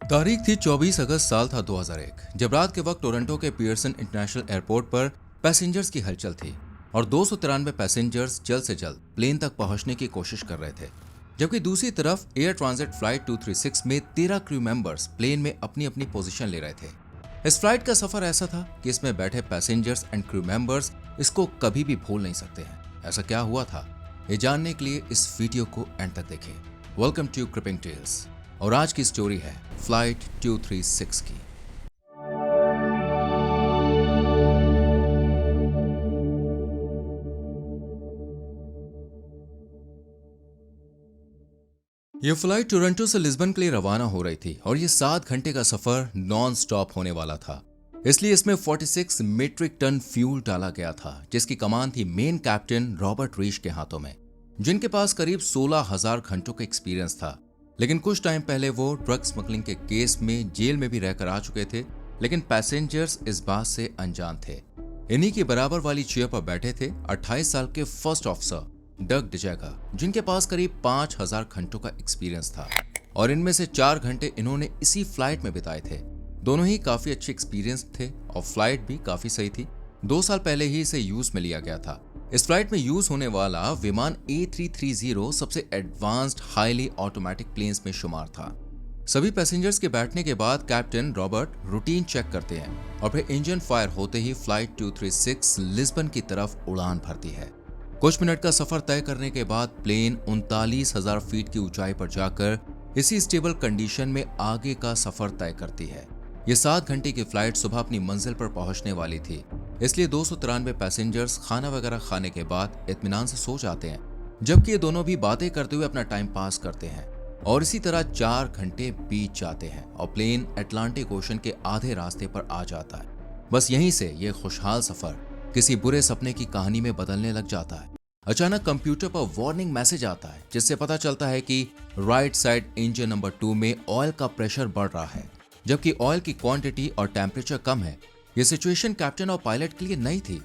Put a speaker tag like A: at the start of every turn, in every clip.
A: तारीख थी 24 अगस्त साल था 2001 जब रात के वक्त टोरंटो के पियर्सन इंटरनेशनल एयरपोर्ट पर पैसेंजर्स की हलचल थी और 293 पैसेंजर्स जल्द से जल्द प्लेन तक पहुंचने की कोशिश कर रहे थे। जबकि दूसरी तरफ एयर ट्रांजिट फ्लाइट 236 में 13 क्रू मेंबर्स प्लेन में अपनी अपनी पोजीशन ले रहे थे। इस फ्लाइट का सफर ऐसा था कि इसमें बैठे पैसेंजर्स एंड क्रू मेंबर्स इसको कभी भी भूल नहीं सकते हैं। ऐसा क्या हुआ था, ये जानने के लिए इस वीडियो को एंड तक देखें। वेलकम टू क्रिपिंग टेल्स और आज की स्टोरी है फ्लाइट 236 की। ये फ्लाइट टोरंटो से लिस्बन के लिए रवाना हो रही थी और ये 7 घंटे का सफर नॉन स्टॉप होने वाला था। इसलिए इसमें 46 मीट्रिक टन फ्यूल डाला गया था, जिसकी कमान थी मेन कैप्टन रॉबर्ट रीश के हाथों में, जिनके पास करीब 16,000 घंटों का एक्सपीरियंस था। लेकिन कुछ टाइम पहले वो ड्रग स्मगलिंग के केस में जेल में भी रहकर आ चुके थे, लेकिन पैसेंजर्स इस बात से अनजान थे। इन्हीं की बराबर वाली चेयर पर बैठे थे 28 साल के फर्स्ट ऑफिसर डग डिजैगा, जिनके पास करीब 5,000 घंटों का एक्सपीरियंस था और इनमें से 4 घंटे इन्होंने इसी फ्लाइट में बिताए थे। दोनों ही काफी अच्छे एक्सपीरियंस थे और फ्लाइट भी काफी सही थी। 2 साल पहले ही इसे यूज में लिया गया था। इस फ्लाइट में यूज होने वाला विमान A330 सबसे एडवांस्ड हाईली ऑटोमेटिक प्लेन्स में शुमार था। सभी पैसेंजर्स के बैठने के बाद कैप्टन रॉबर्ट रूटीन चेक करते हैं और फिर इंजन फायर होते ही फ्लाइट 236 लिस्बन की तरफ उड़ान भरती है। कुछ मिनट का सफर तय करने के बाद प्लेन 39,000 फीट की ऊंचाई पर जाकर इसी स्टेबल कंडीशन में आगे का सफर तय करती है। ये 7 घंटे की फ्लाइट सुबह अपनी मंजिल पर पहुंचने वाली थी, इसलिए 293 पैसेंजर्स खाना वगैरह खाने के बाद इत्मीनान से सो जाते हैं, जबकि ये दोनों भी बातें करते हुए अपना टाइम पास करते हैं। और इसी तरह 4 घंटे बीत जाते हैं और प्लेन अटलांटिक ओशन के आधे रास्ते पर आ जाता है। बस यहीं से ये खुशहाल सफर किसी बुरे सपने की कहानी में बदलने लग जाता है। अचानक कंप्यूटर पर वार्निंग मैसेज आता है, जिससे पता चलता है कि राइट साइड इंजन नंबर 2 में ऑयल का प्रेशर बढ़ रहा है, जबकि ऑयल की क्वांटिटी और टेम्परेचर कम है। यह सिचुएशन कैप्टन और पायलट के लिए नई थी,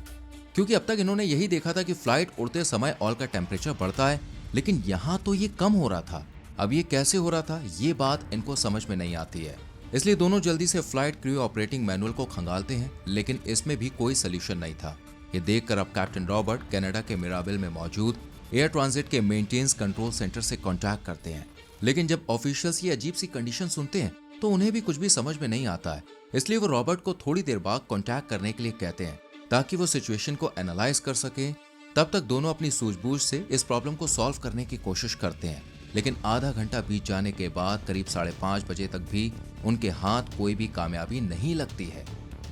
A: क्योंकि अब तक इन्होंने यही देखा था कि फ्लाइट उड़ते समय ऑयल का टेम्परेचर बढ़ता है, लेकिन यहाँ तो ये कम हो रहा था। अब ये कैसे हो रहा था, ये बात इनको समझ में नहीं आती है। इसलिए दोनों जल्दी से फ्लाइट क्रू ऑपरेटिंग मैनुअल को खंगालते हैं, लेकिन इसमें भी कोई सोल्यूशन नहीं था। ये देखकर अब कैप्टन रॉबर्ट कनाडा के मिराबेल में मौजूद एयर ट्रांजिट के मेंटेनेंस कंट्रोल सेंटर से कांटेक्ट करते हैं। लेकिन जब ऑफिशियल्स ये अजीब सी कंडीशन सुनते हैं तो उन्हें भी कुछ भी समझ में नहीं आता है। इसलिए वो रॉबर्ट को थोड़ी देर बाद कांटेक्ट करने के लिए कहते हैं, ताकि वो सिचुएशन को एनालाइज कर सके। तब तक दोनों अपनी सूझबूझ से इस प्रॉब्लम को सॉल्व करने की कोशिश करते हैं, लेकिन आधा घंटा बीत जाने के बाद करीब 5:30 बजे तक भी उनके हाथ कोई भी कामयाबी नहीं लगती है।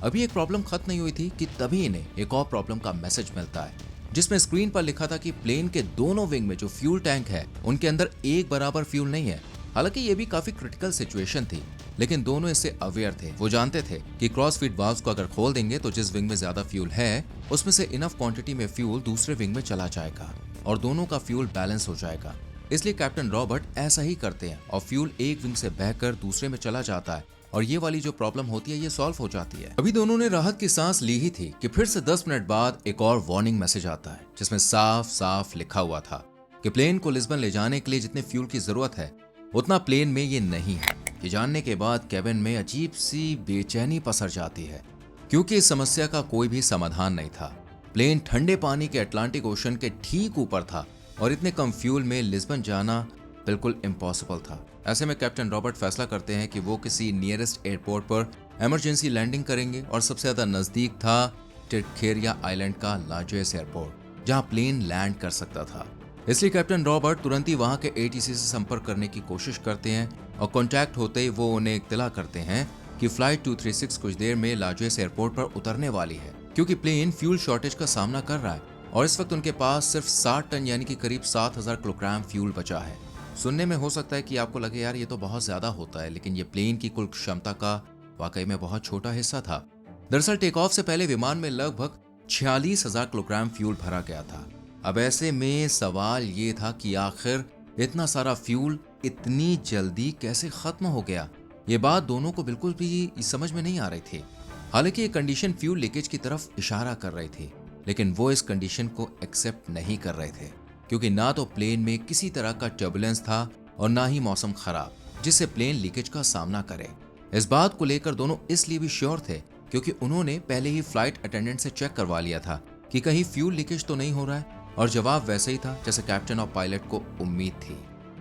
A: अभी एक प्रॉब्लम खत्म नहीं हुई थी कि तभी इन्हें एक और प्रॉब्लम का मैसेज मिलता है, जिसमें स्क्रीन पर लिखा था कि प्लेन के दोनों विंग में जो फ्यूल टैंक है उनके अंदर एक बराबर फ्यूल नहीं है। हालांकि ये भी काफी क्रिटिकल सिचुएशन थी, लेकिन दोनों इससे अवेयर थे। वो जानते थे कि क्रॉस फीड वाल्व्स को अगर खोल देंगे तो जिस विंग में ज्यादा फ्यूल है उसमें से इनफ क्वांटिटी में फ्यूल दूसरे विंग में चला जाएगा और दोनों का फ्यूल बैलेंस हो जाएगा। इसलिए कैप्टन रॉबर्ट ऐसा ही करते हैं और फ्यूल एक विंग से बहकर दूसरे में चला जाता है और ये वाली जो प्रॉब्लम होती है ये सॉल्व हो जाती है। अभी दोनों ने राहत की सांस ली ही थी कि फिर से 10 मिनट बाद एक और वार्निंग मैसेज आता है, जिसमें साफ साफ लिखा हुआ था कि प्लेन को लिस्बन ले जाने के लिए जितने फ्यूल की जरूरत है उतना प्लेन में ये नहीं है। ये जानने के बाद केबिन में अजीब सी बेचैनी पसर जाती है, क्योंकि इस समस्या का कोई भी समाधान नहीं था। प्लेन ठंडे पानी के अटलांटिक ओशन के ठीक ऊपर था और इतने कम फ्यूल में लिस्बन जाना बिल्कुल इम्पॉसिबल था। ऐसे में कैप्टन रॉबर्ट फैसला करते हैं कि वो किसी नियरेस्ट एयरपोर्ट पर इमरजेंसी लैंडिंग करेंगे और सबसे ज्यादा नजदीक था टिरखेरिया आइलैंड का लार्जेस्ट एयरपोर्ट, जहां प्लेन लैंड कर सकता था। इसलिए कैप्टन रॉबर्ट तुरंत ही वहां के ATC से संपर्क करने की कोशिश करते हैं और कॉन्टैक्ट होते ही वो उन्हें इत्तला करते हैं कि फ्लाइट 236 कुछ देर में लार्जेस्ट एयरपोर्ट पर उतरने वाली है, क्योंकि प्लेन फ्यूल शॉर्टेज का सामना कर रहा है और इस वक्त उनके पास सिर्फ 60 टन यानी कि करीब 7,000 किलोग्राम फ्यूल बचा है। सुनने में हो सकता है कि आपको लगे यार ये तो बहुत ज्यादा होता है, लेकिन ये प्लेन की कुल क्षमता का वाकई में बहुत छोटा हिस्सा था। दरअसल टेक ऑफ से पहले विमान में लगभग 46,000 किलोग्राम फ्यूल भरा गया था। अब ऐसे में सवाल ये था कि आखिर इतना सारा फ्यूल इतनी जल्दी कैसे खत्म हो गया। ये बात दोनों को बिल्कुल भी समझ में नहीं आ रही थी। हालांकि ये कंडीशन फ्यूल लीकेज की तरफ इशारा कर रही थी, लेकिन वो इस कंडीशन को एक्सेप्ट नहीं कर रहे थे, क्योंकि ना तो प्लेन में किसी तरह का टर्बुलेंस था और ना ही मौसम खराब। जिससे प्लेन लीकेज का सामना करे। इस बात को लेकर दोनों इसलिए भी श्योर थे क्योंकि उन्होंने पहले ही फ्लाइट अटेंडेंट से चेक करवा लिया था कि कहीं फ्यूल लीकेज तो नहीं हो रहा है, और जवाब वैसे ही था जैसे कैप्टन और पायलट को उम्मीद थी।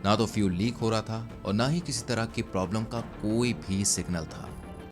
A: ना तो फ्यूल लीक हो रहा था और ना ही किसी तरह की प्रॉब्लम का कोई भी सिग्नल था।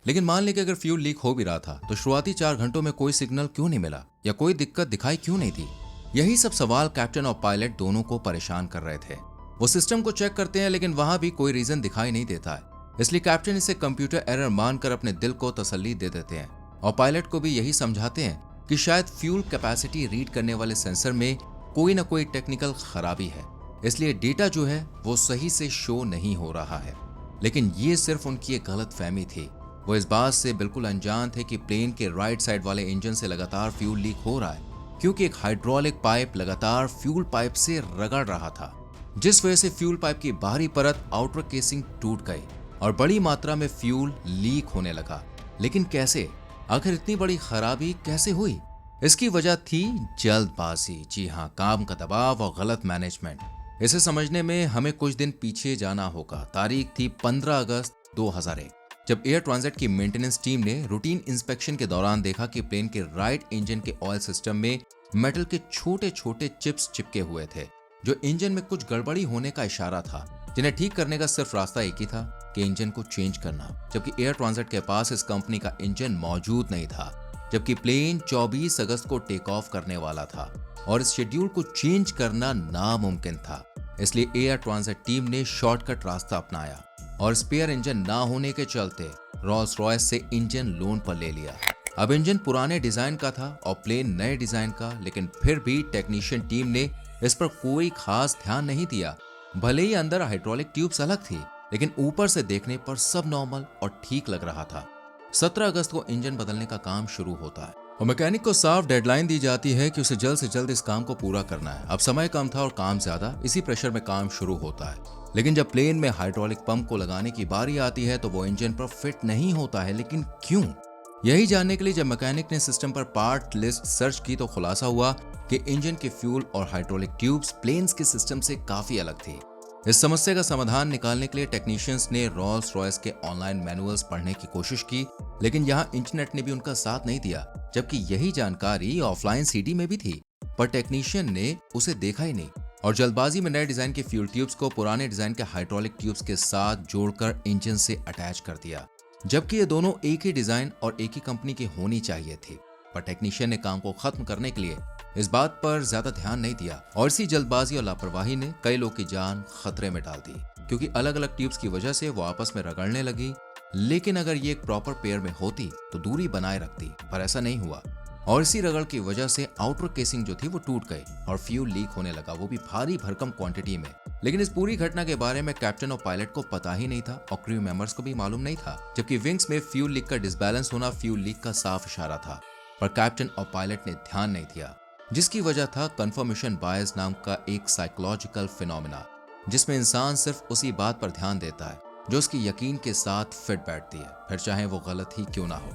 A: लेकिन मान लें कि अगर फ्यूल लीक हो भी रहा था तो शुरुआती 4 घंटों में कोई सिग्नल क्यों नहीं मिला या कोई दिक्कत दिखाई क्यों नहीं थी? यही सब सवाल कैप्टन और पायलट दोनों को परेशान कर रहे थे। वो सिस्टम को चेक करते हैं लेकिन वहां भी कोई रीजन दिखाई नहीं देता है, इसलिए कैप्टन इसे कंप्यूटर एरर मानकर अपने दिल को तसल्ली दे देते हैं और पायलट को भी यही समझाते हैं कि शायद फ्यूल कैपेसिटी रीड करने वाले सेंसर में कोई ना कोई टेक्निकल खराबी है, इसलिए डेटा जो है वो सही से शो नहीं हो रहा है। लेकिन ये सिर्फ उनकी एक गलतफहमी थी। वो इस बात से बिल्कुल अनजान थे कि प्लेन के राइट साइड वाले इंजन से लगातार फ्यूल लीक हो रहा है क्योंकि एक हाइड्रोलिक पाइप लगातार फ्यूल पाइप से रगड़ रहा था, जिस वजह से फ्यूल पाइप की बाहरी परत आउटर केसिंग टूट गई और बड़ी मात्रा में फ्यूल लीक होने लगा। लेकिन कैसे? आखिर इतनी बड़ी खराबी कैसे हुई? इसकी वजह थी जल्दबाजी। जी हाँ, काम का दबाव और गलत मैनेजमेंट। इसे समझने में हमें कुछ दिन पीछे जाना होगा। तारीख थी 15 अगस्त 2001, जब एयर ट्रांजिट की मेंटेनेंस टीम ने रूटीन इंस्पेक्शन के दौरान देखा कि प्लेन के राइट इंजन के ऑयल सिस्टम में मेटल के छोटे छोटे चिप्स चिपके हुए थे, जो इंजन में कुछ गड़बड़ी होने का इशारा था, जिन्हें ठीक करने का सिर्फ रास्ता एक ही था कि इंजन को चेंज करना। जबकि एयर ट्रांजिट के पास इस कंपनी का इंजन मौजूद नहीं था, जबकि प्लेन 24 अगस्त को टेक ऑफ करने वाला था और इस शेड्यूल को चेंज करना नामुमकिन था। इसलिए एयर ट्रांजिट टीम ने शॉर्टकट रास्ता अपनाया और स्पेयर इंजन ना होने के चलते रॉल्स रॉयस से इंजन लोन पर ले लिया। अब इंजन पुराने डिजाइन का था और प्लेन नए डिजाइन का, लेकिन फिर भी टेक्नीशियन टीम ने इस पर कोई खास ध्यान नहीं दिया। भले ही अंदर हाइड्रोलिक ट्यूब्स अलग थी, लेकिन ऊपर से देखने पर सब नॉर्मल और ठीक लग रहा था। 17 अगस्त को इंजन बदलने का काम शुरू होता है और मैकेनिक को साफ डेडलाइन दी जाती है कि उसे जल्द से जल्द इस काम को पूरा करना है। अब समय कम था और काम ज्यादा, इसी प्रेशर में काम शुरू होता है। लेकिन जब प्लेन में हाइड्रोलिक पंप को लगाने की बारी आती है तो वो इंजन पर फिट नहीं होता है। लेकिन क्यों? यही जानने के लिए जब मैकेनिक ने सिस्टम पर पार्ट लिस्ट सर्च की तो खुलासा हुआ कि इंजन के फ्यूल और हाइड्रोलिक ट्यूब्स प्लेन्स के सिस्टम से काफी अलग थी। इस समस्या का समाधान निकालने के लिए टेक्नीशियंस ने रॉल्स रॉयस के ऑनलाइन मैनुअल्स पढ़ने की कोशिश की, लेकिन यहाँ इंटरनेट ने भी उनका साथ नहीं दिया, जबकि यही जानकारी ऑफलाइन सीडी में भी थी, पर टेक्नीशियन ने उसे देखा ही नहीं और जल्दबाजी में नए डिजाइन के फ्यूल ट्यूब्स को पुराने डिजाइन के हाइड्रोलिक ट्यूब्स के साथ जोड़कर इंजन से अटैच कर दिया, जबकि ये दोनों एक ही डिजाइन और एक ही कंपनी की होनी चाहिए थी। पर टेक्नीशियन ने काम को खत्म करने के लिए इस बात पर ज्यादा ध्यान नहीं दिया और इसी जल्दबाजी और लापरवाही ने कई लोग की जान खतरे में डाल दी, क्योंकि अलग अलग ट्यूब्स की वजह से वो आपस में रगड़ने लगी। लेकिन अगर ये एक प्रॉपर पेयर में होती तो दूरी बनाए रखती, पर ऐसा नहीं हुआ और इसी रगड़ की वजह से आउटर केसिंग जो थी वो टूट गई और फ्यूल लीक होने लगा, वो भी भारी भरकम क्वांटिटी में। लेकिन इस पूरी घटना के बारे में कैप्टन और पायलट को पता ही नहीं था और क्रू मेंबर्स को भी मालूम नहीं था, जबकि विंग्स में फ्यूल लीक का डिसबैलेंस होना फ्यूल लीक का साफ इशारा था। पर कैप्टन और पायलट ने ध्यान नहीं दिया, जिसकी वजह था कंफर्मेशन बायस नाम का एक साइकोलॉजिकल फिनोमेना, जिसमें इंसान सिर्फ उसी बात पर ध्यान देता है जो उसकी यकीन के साथ फिट बैठती है, फिर चाहे वो गलत ही क्यों ना हो।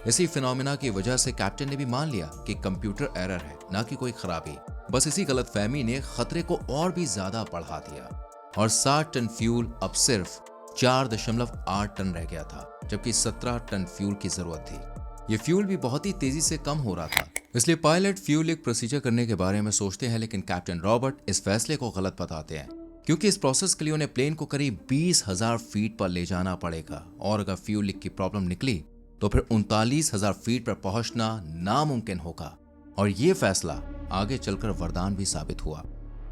A: इसी फिनोमेना की वजह से कैप्टन ने भी मान लिया कि कंप्यूटर एरर है, ना कि कोई खराबी। बस इसी गलतफहमी ने खतरे को और भी ज्यादा बढ़ा दिया और 60 टन फ्यूल अब सिर्फ 4.8 टन रह गया था, जबकि 17 टन फ्यूल की जरूरत थी। ये फ्यूल भी बहुत ही तेजी से कम हो रहा था, इसलिए पायलट फ्यूल लीक प्रोसीजर करने के बारे में सोचते हैं, लेकिन कैप्टन रॉबर्ट इस फैसले को गलत बताते हैं, क्योंकि इस प्रोसेस के लिए उन्हें प्लेन को करीब 20,000 फीट पर ले जाना पड़ेगा और अगर फ्यूल लीक की प्रॉब्लम निकली तो फिर 39,000 फीट पर पहुंचना नामुमकिन होगा। और ये फैसला आगे चलकर वरदान भी साबित हुआ।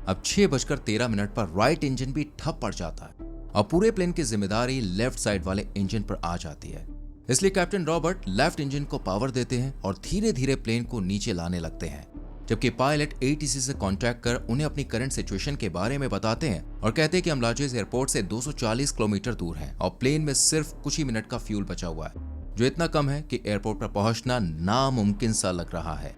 A: अब 6:13 पर राइट इंजन भी ठप पड़ जाता है और पूरे प्लेन की जिम्मेदारी लेफ्ट साइड वाले इंजन पर आ जाती है। इसलिए कैप्टन रॉबर्ट लेफ्ट इंजन को पावर देते हैं और धीरे धीरे प्लेन को नीचे लाने लगते हैं, जबकि पायलट एटीसी से कांटेक्ट कर उन्हें अपनी करंट सिचुएशन के बारे में बताते हैं और कहते हैं कि हम लाजेस एयरपोर्ट से 240 किलोमीटर दूर हैं और प्लेन में सिर्फ कुछ ही मिनट का फ्यूल बचा हुआ है, जो इतना कम है कि एयरपोर्ट पर पहुंचना नामुमकिन सा लग रहा है।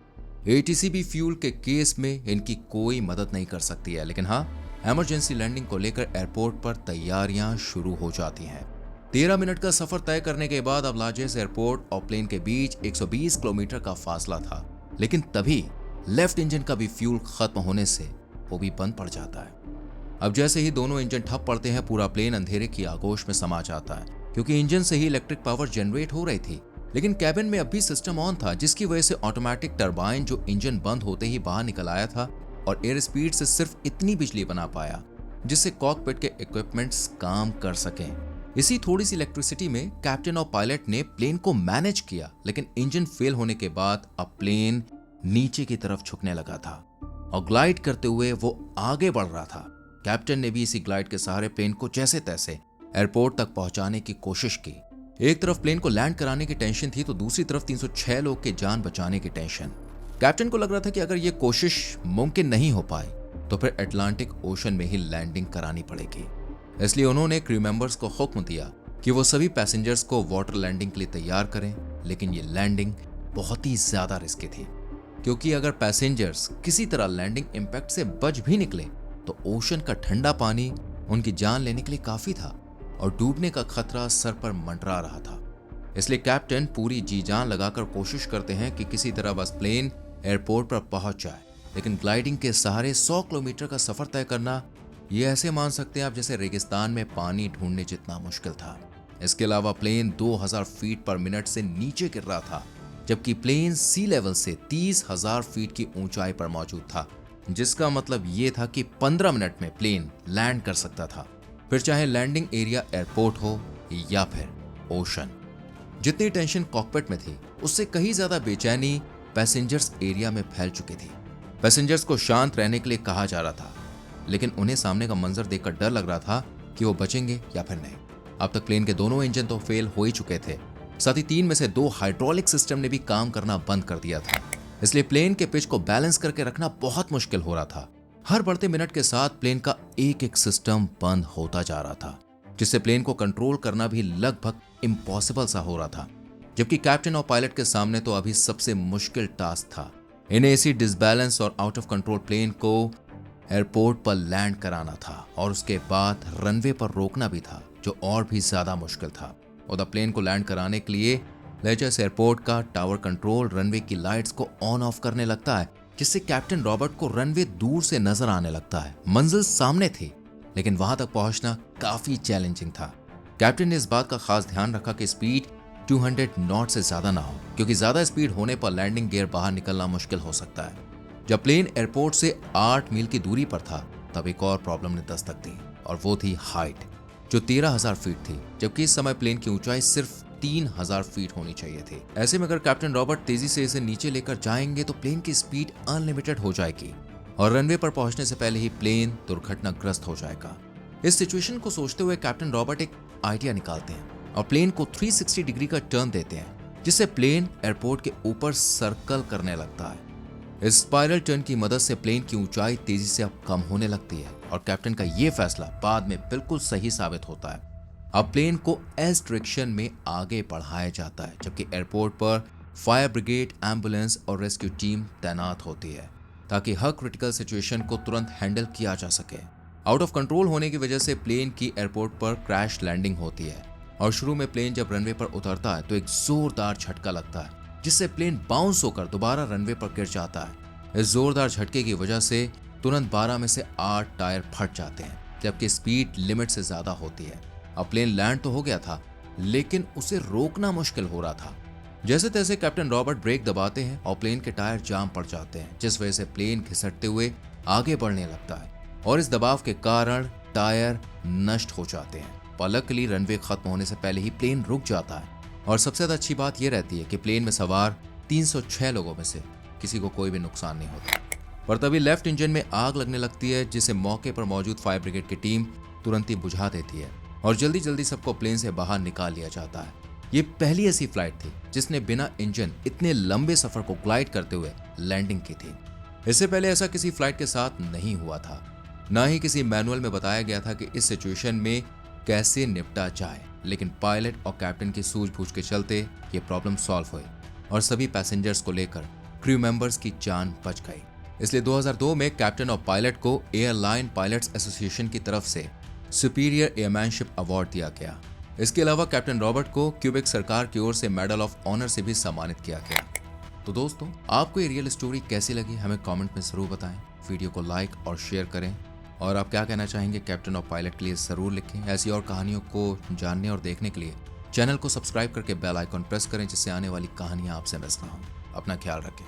A: एटीसी भी फ्यूल के केस में इनकी कोई मदद नहीं कर सकती है, लेकिन हाँ, इमरजेंसी लैंडिंग को लेकर एयरपोर्ट पर तैयारियां शुरू हो जाती हैं। 13 मिनट का सफर तय करने के बाद अब लाजेस एयरपोर्ट और प्लेन के बीच 120 किलोमीटर का फासला था, लेकिन तभी लेफ्ट इंजन का भी फ्यूल खत्म होने से वो भी बंद पड़ जाता है। अब जैसे ही दोनों इंजन ठप पड़ते हैं, पूरा प्लेन अंधेरे की आगोश में समा जाता है, क्योंकि इंजन से ही इलेक्ट्रिक पावर जनरेट हो रही थी। लेकिन कैबिन में अब भी सिस्टम ऑन था, जिसकी वजह से ऑटोमेटिक टरबाइन जो इंजन बंद होते ही बाहर निकल आया था और एयर स्पीड से सिर्फ इतनी बिजली बना पाया जिससे कॉकपिट के इक्विपमेंट्स काम कर सकें। इसी थोड़ी सी इलेक्ट्रिसिटी में कैप्टन और पायलट ने प्लेन को मैनेज किया, लेकिन इंजन फेल होने के बाद अब प्लेन नीचे की तरफ झुकने लगा था और ग्लाइड करते हुए वो आगे बढ़ रहा था। कैप्टन ने भी इसी ग्लाइड के सहारे प्लेन को जैसे तैसे एयरपोर्ट तक पहुंचाने की कोशिश की। एक तरफ प्लेन को लैंड कराने की टेंशन थी तो दूसरी तरफ 306 लोग के जान बचाने की टेंशन। कैप्टन को लग रहा था कि अगर ये कोशिश मुमकिन नहीं हो पाई तो फिर अटलांटिक ओशन में ही लैंडिंग करानी पड़ेगी। इसलिए उन्होंने क्रू मेंबर्स को हुक्म दिया कि वो सभी पैसेंजर्स को वाटर लैंडिंग के लिए तैयार करें। लेकिन ये लैंडिंग बहुत ही ज्यादा रिस्की थी, क्योंकि अगर पैसेंजर्स किसी तरह लैंडिंग इंपैक्ट से बच भी निकले तो ओशन का ठंडा पानी उनकी जान लेने के लिए काफी था और डूबने का खतरा सर पर मंडरा रहा था। इसलिए कैप्टन पूरी जी जान लगाकर कोशिश करते हैं कि किसी तरह बस प्लेन एयरपोर्ट पर पहुंच जाए। लेकिन ग्लाइडिंग के सहारे 100 किलोमीटर का सफर तय करना, ये ऐसे मान सकते हैं आप जैसे रेगिस्तान में पानी ढूंढने जितना मुश्किल था। इसके अलावा प्लेन 2000 फीट पर मिनट से नीचे गिर रहा था, जबकि प्लेन सी लेवल से 30,000 फीट की ऊंचाई पर मौजूद था, जिसका मतलब ये था कि 15 मिनट में प्लेन लैंड कर सकता था, फिर चाहे लैंडिंग एरिया एयरपोर्ट हो या फिर ओशन। जितनी टेंशन कॉकपिट में थी उससे कहीं ज्यादा बेचैनी पैसेंजर्स एरिया में फैल चुकी थी। पैसेंजर्स को शांत रहने के लिए कहा जा रहा था, लेकिन उन्हें सामने का मंजर देखकर डर लग रहा था कि वो बचेंगे या फिर नहीं। अब तक प्लेन के दोनों इंजन तो फेल हो ही चुके थे, साथ ही 3 में से 2 हाइड्रोलिक सिस्टम ने भी काम करना बंद कर दिया था। इसलिए प्लेन के पिच को बैलेंस करके रखना बहुत मुश्किल हो रहा था। हर बढ़ते मिनट के साथ प्लेन का एक एक सिस्टम बंद होता जा रहा था, जिससे प्लेन को कंट्रोल करना भी लगभग इम्पॉसिबल सा हो रहा था। जबकि कैप्टन और पायलट के सामने तो अभी सबसे मुश्किल टास्क था, इन्हें इसी डिसबैलेंस और आउट ऑफ कंट्रोल प्लेन को एयरपोर्ट पर लैंड कराना था और उसके बाद रनवे पर रोकना भी था, जो और भी ज्यादा मुश्किल था। और प्लेन को लैंड कराने के लिए लेजर्स एयरपोर्ट का टावर कंट्रोल रनवे की लाइट्स को ऑन ऑफ करने लगता है, जिससे कैप्टन रॉबर्ट को रनवे दूर से नजर आने लगता है। मंजिल सामने थी, लेकिन वहां तक पहुंचना काफी चैलेंजिंग था। कैप्टन ने इस बात का खास ध्यान रखा कि स्पीड 200 नॉट से ज्यादा ना हो, क्योंकि ज्यादा स्पीड होने पर लैंडिंग गियर बाहर निकलना मुश्किल हो सकता है। जब प्लेन एयरपोर्ट से 8 मील की दूरी पर था तब एक और प्रॉब्लम ने दस्तक दी, और वो थी हाइट, जो 13,000 फीट थी, जबकि इस समय प्लेन की ऊंचाई सिर्फ 3,000 फीट होनी चाहिए थी। ऐसे में अगर कैप्टन रॉबर्ट तेजी से इसे नीचे लेकर जाएंगे तो प्लेन की स्पीड अनलिमिटेड हो जाएगी और रनवे पर पहुंचने से पहले ही प्लेन दुर्घटनाग्रस्त हो जाएगा। इस सिचुएशन को सोचते हुए कैप्टन रॉबर्ट एक आइडिया निकालते हैं और प्लेन को 360 डिग्री का टर्न देते हैं, जिससे प्लेन एयरपोर्ट के ऊपर सर्कल करने लगता है। इस स्पाइरल टर्न की मदद से प्लेन की ऊंचाई तेजी से अब कम होने लगती है और कैप्टन का यह फैसला बाद में बिल्कुल सही साबित होता है। अब प्लेन को एस डायरेक्शन में आगे बढ़ाया जाता है, जबकि एयरपोर्ट पर फायर ब्रिगेड, एम्बुलेंस और रेस्क्यू टीम तैनात होती है ताकि हर क्रिटिकल सिचुएशन को तुरंत हैंडल किया जा सके। आउट ऑफ कंट्रोल होने की वजह से प्लेन की एयरपोर्ट पर क्रैश लैंडिंग होती है और शुरू में प्लेन जब रनवे पर उतरता है तो एक जोरदार झटका लगता है, जिससे प्लेन बाउंस होकर दोबारा रनवे पर गिर जाता है। इस जोरदार झटके की वजह से तुरंत 12 में से 8 टायर फट जाते हैं, जबकि स्पीड लिमिट से ज्यादा होती है। अब प्लेन लैंड तो हो गया था, लेकिन उसे रोकना मुश्किल हो रहा था। जैसे तैसे कैप्टन रॉबर्ट ब्रेक दबाते हैं और प्लेन के टायर जाम पड़ जाते हैं, जिस वजह से प्लेन घिसटते हुए आगे बढ़ने लगता है और इस दबाव के कारण टायर नष्ट हो जाते हैं। लकीली रनवे खत्म होने से पहले ही प्लेन रुक जाता है और सबसे ज्यादा अच्छी बात यह रहती है कि प्लेन में सवार 306 लोगों में से किसी को कोई भी नुकसान नहीं होता। पर तभी लेफ्ट इंजन में आग लगने लगती है, जिसे मौके पर मौजूद फायर ब्रिगेड की टीम तुरंत ही बुझा देती है और जल्दी जल्दी सबको प्लेन से बाहर निकाल लिया जाता है। ये पहली ऐसी फ्लाइट थी जिसने बिना इंजन इतने लंबे सफर को ग्लाइड करते हुए लैंडिंग की थी। इससे पहले ऐसा किसी फ्लाइट के साथ नहीं हुआ था, ना ही किसी मैनुअल में बताया गया था कि इस सिचुएशन में कैसे निपटा जाए। लेकिन पायलट और कैप्टन की सूझबूझ के चलते ये प्रॉब्लम सॉल्व हुई और सभी पैसेंजर्स को लेकर क्रू मेंबर्स की जान बच गई। इसलिए 2002 में कैप्टन और पायलट को एयरलाइन पायलट्स एसोसिएशन की तरफ से सुपीरियर एयरमैनशिप अवार्ड दिया गया। इसके अलावा कैप्टन रॉबर्ट को क्यूबेक सरकार की ओर से मेडल ऑफ ऑनर से भी सम्मानित किया गया। तो दोस्तों, आपको ये रियल स्टोरी कैसी लगी हमें कमेंट में जरूर बताएं। वीडियो को लाइक और शेयर करें और आप क्या कहना चाहेंगे कैप्टन ऑफ पायलट के लिए ज़रूर लिखें। ऐसी और कहानियों को जानने और देखने के लिए चैनल को सब्सक्राइब करके बेल आइकॉन प्रेस करें, जिससे आने वाली कहानियाँ आपसे मिस ना हो। अपना ख्याल रखें।